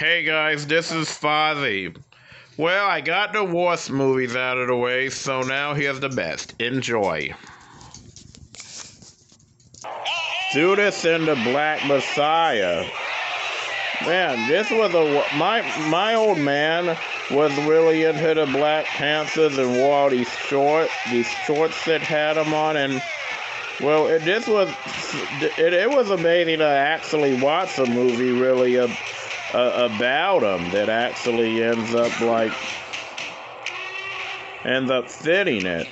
Hey guys, this is Fozzie. Well, I got the worst movies out of the way, so now here's the best. Enjoy. Judas and the Black Messiah. Man, this was my old man was really into the Black Panthers and wore all these shorts that had them on, and well, it was amazing to actually watch a movie really about them that actually ends up fitting it.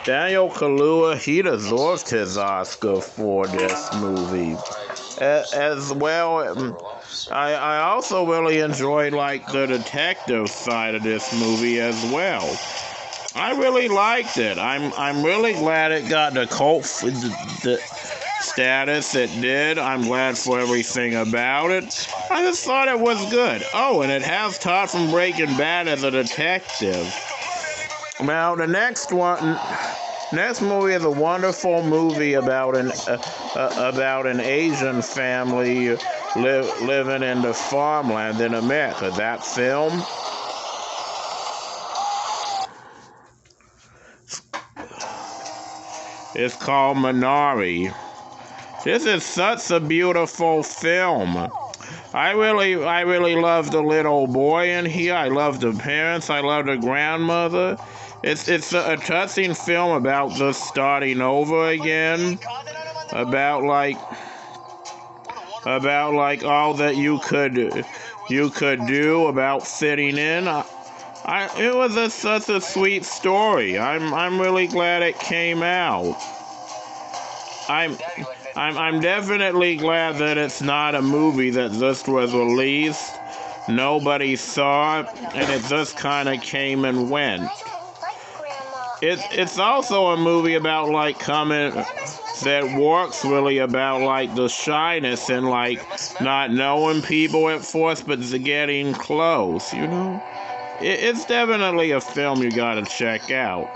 Daniel Kaluuya, he deserved his Oscar for this movie. As well, I also really enjoyed the detective side of this movie as well. I really liked it. I'm really glad it got the cult the status it did. I'm glad for everything about it. I just thought it was good. Oh, and it has Todd from Breaking Bad as a detective. Now, the next movie is a wonderful movie about an Asian family living in the farmland in America. That film is called Minari. This is such a beautiful film. I really love the little boy in here. I love the parents. I love the grandmother. It's a touching film about just starting over again. About all that you could do, about fitting in. It was such a sweet story. I'm really glad it came out. I'm definitely glad that it's not a movie that just was released, nobody saw it, and it just kind of came and went. It's also a movie about that works really about the shyness and not knowing people at first, but getting close. It's definitely a film you gotta check out.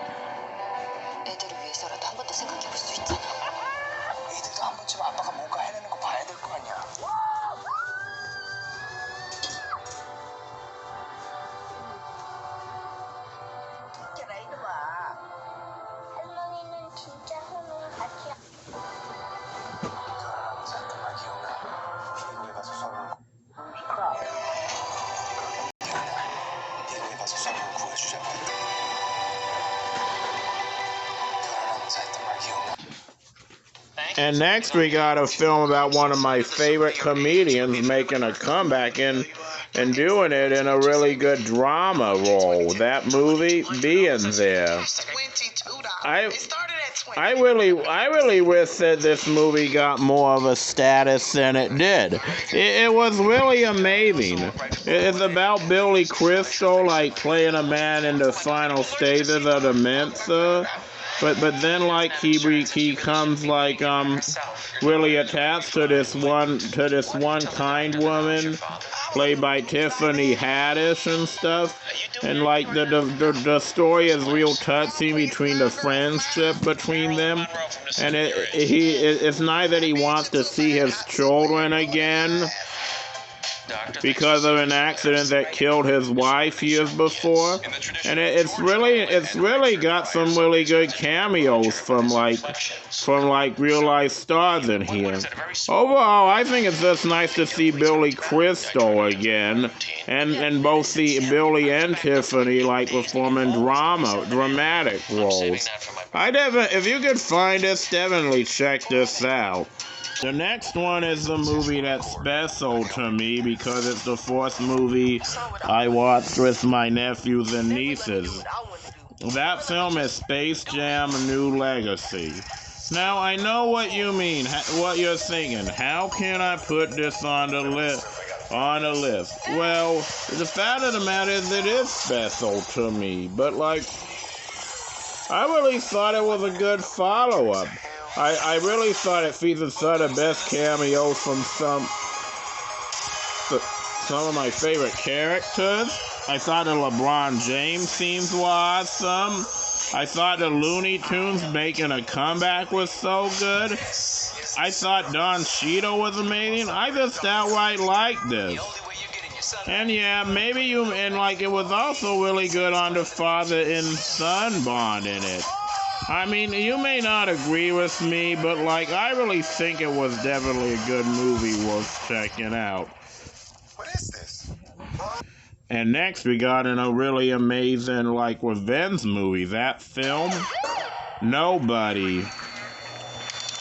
And next we got a film about one of my favorite comedians making a comeback and doing it in a really good drama role. That movie being there. I really wish that this movie got more of a status than it did. It was really amazing. It's about Billy Crystal playing a man in the final stages of dementia. But then he comes really attached to this one kind woman played by Tiffany Haddish and stuff, and the story is real touching between the friendship between them, and it's nice that he wants to see his children again because of an accident that killed his wife years before, and it's really got some really good cameos from real life stars in here. Overall, I think it's just nice to see Billy Crystal again, and both see Billy and Tiffany performing dramatic roles. If you could find this, definitely check this out. The next one is a movie that's special to me because it's the first movie I watched with my nephews and nieces. That film is Space Jam: New Legacy. Now, I know what you mean, what you're thinking. How can I put this on the list? Well, the fact of the matter is it is special to me, but I really thought it was a good follow-up. I really thought it featured some of the best cameos from some of my favorite characters. I thought the LeBron James scenes were awesome. I thought the Looney Tunes making a comeback was so good. I thought Don Cheadle was amazing. I just outright liked this. And yeah, maybe you, and like it was also really good on the father and son bond in it. I mean, you may not agree with me, but like I really think it was definitely a good movie worth checking out. What is this? And next we got in a really amazing like revenge movie. That film, Nobody.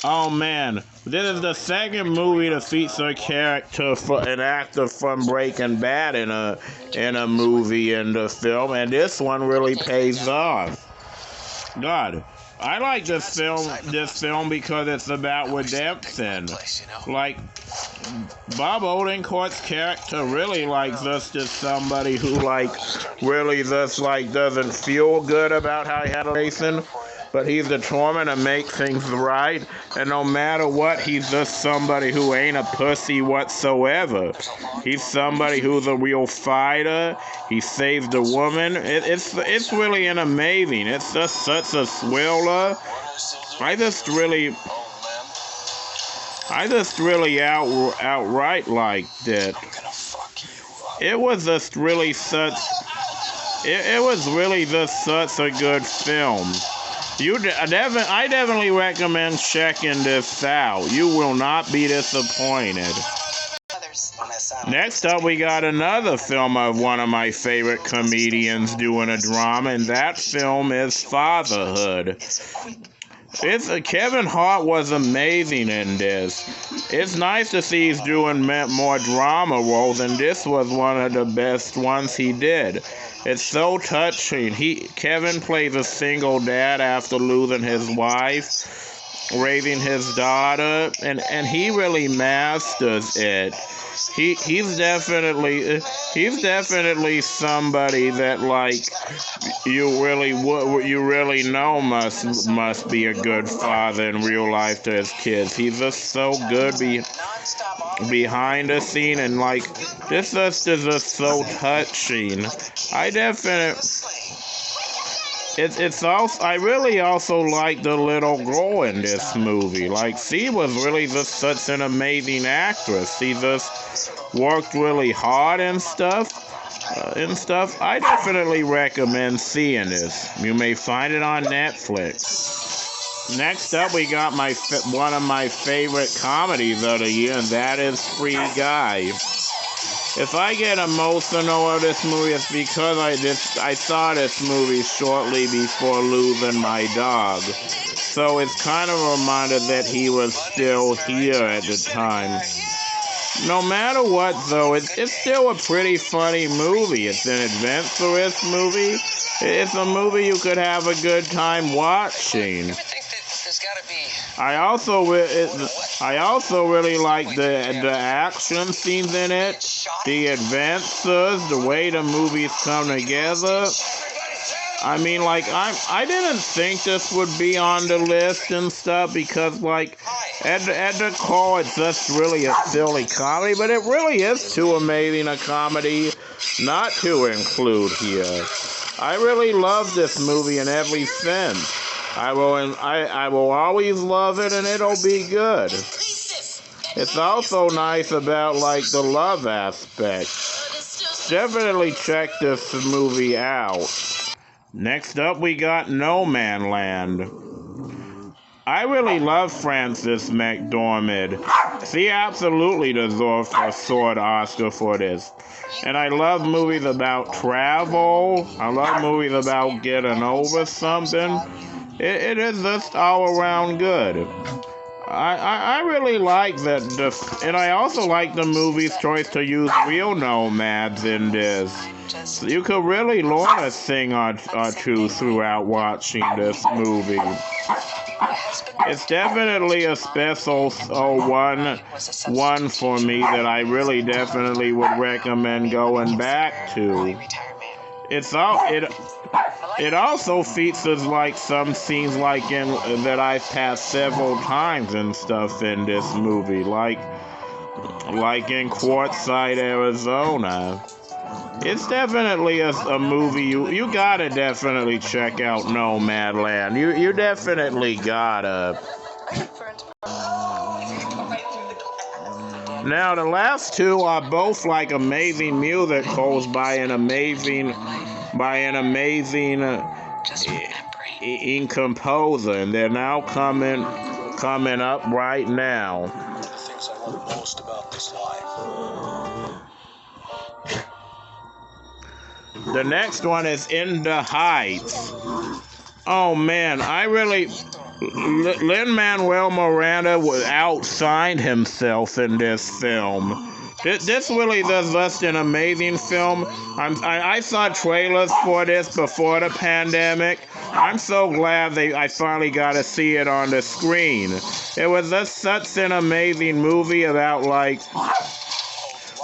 Oh man, this is the second movie to feature a character an actor from Breaking Bad in a movie in the film, and this one really pays off. God, I like this film because it's about redemption. Like Bob Odenkirk's character really like just somebody who like really just like doesn't feel good about how he had a relation, but he's determined to make things right, and no matter what, he's just somebody who ain't a pussy whatsoever. He's somebody who's a real fighter. He saves the woman. It's really an amazing. It's just such a thriller. I just really outright liked it. It was just really such. It was really just such a good film. I definitely recommend checking this out. You will not be disappointed. Next up, we got another film of one of my favorite comedians doing a drama, and that film is Fatherhood. Kevin Hart was amazing in this. It's nice to see he's doing more drama roles, and this was one of the best ones he did. It's so touching. Kevin plays a single dad after losing his wife, raising his daughter, and he really masters it. He's definitely somebody that like you really know must be a good father in real life to his kids. He's just so good behind the scene, and like this is just so touching. I really also like the little girl in this movie. Like, she was really just such an amazing actress. She just worked really hard and stuff. I definitely recommend seeing this. You may find it on Netflix. Next up, we got one of my favorite comedies of the year, and that is Free Guy. If I get emotional of this movie, it's because I saw this movie shortly before losing my dog. So it's kind of a reminder that he was still here at the time. No matter what, though, it's still a pretty funny movie. It's an adventurous movie. It's a movie you could have a good time watching. I also really like the action scenes in it, the adventures, the way the movies come together. I mean, like, I didn't think this would be on the list and stuff because, like, at the core, it's just really a silly comedy, but it really is too amazing a comedy not to include here. I really love this movie in every sense. I will always love it, and it'll be good. It's also nice about, like, the love aspect. Definitely check this movie out. Next up, we got No Man Land. I really love Frances McDormand. She absolutely deserves a sword Oscar for this. And I love movies about travel. I love movies about getting over something. It is just all around good. I really like that, and I also like the movie's choice to use real nomads in this. You could really learn a thing or two throughout watching this movie. It's definitely a special one for me that I really definitely would recommend going back to. It also features like some scenes like that I've passed several times and stuff in this movie, like in Quartzsite, Arizona. It's definitely a movie you gotta definitely check out Nomadland. You definitely gotta. Now the last two are both like amazing musicals by an amazing composer, and they're now coming up right now. One of the things I love most about this life. The next one is In the Heights. Oh man, Lin-Manuel Miranda outshined himself in this film. This really is just an amazing film. I saw trailers for this before the pandemic. I'm so glad I finally got to see it on the screen. It was just such an amazing movie about like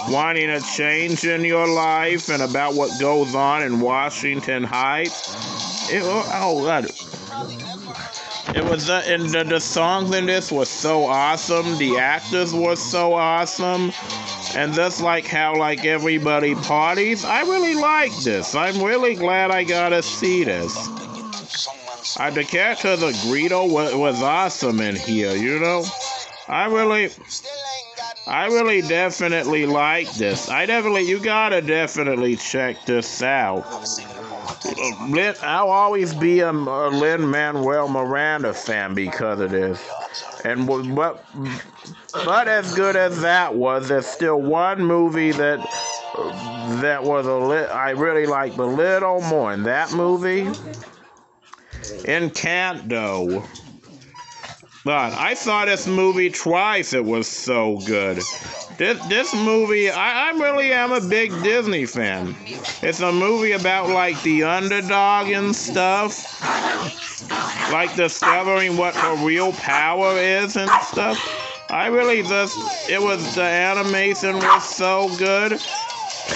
wanting a change in your life and about what goes on in Washington Heights. The songs in this were so awesome. The actors were so awesome. And just like how like everybody parties, I really like this. I'm really glad I got to see this. The character of the Greedo was awesome in here, you know? I really definitely like this. You gotta definitely check this out. I'll always be a Lin-Manuel Miranda fan because of this. But as good as that was, there's still one movie that was I really liked a little more. And that movie, Encanto. But I saw this movie twice. It was so good. This movie, I really am a big Disney fan. It's a movie about like the underdog and stuff, like discovering what her real power is and stuff. The animation was so good.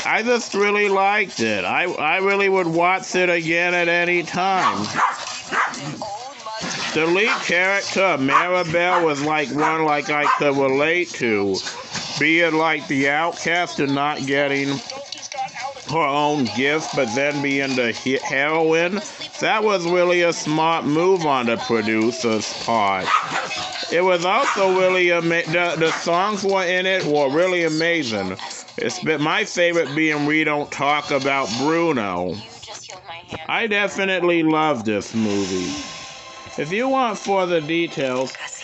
I just really liked it. I really would watch it again at any time. The lead character, Maribel, was like one like I could relate to, being like the outcast and not getting her own gift, but then being the heroine. That was really a smart move on the producer's part. It was also really the songs in it were really amazing. It's been my favorite being We Don't Talk About Bruno. I definitely love this movie. If you want further details,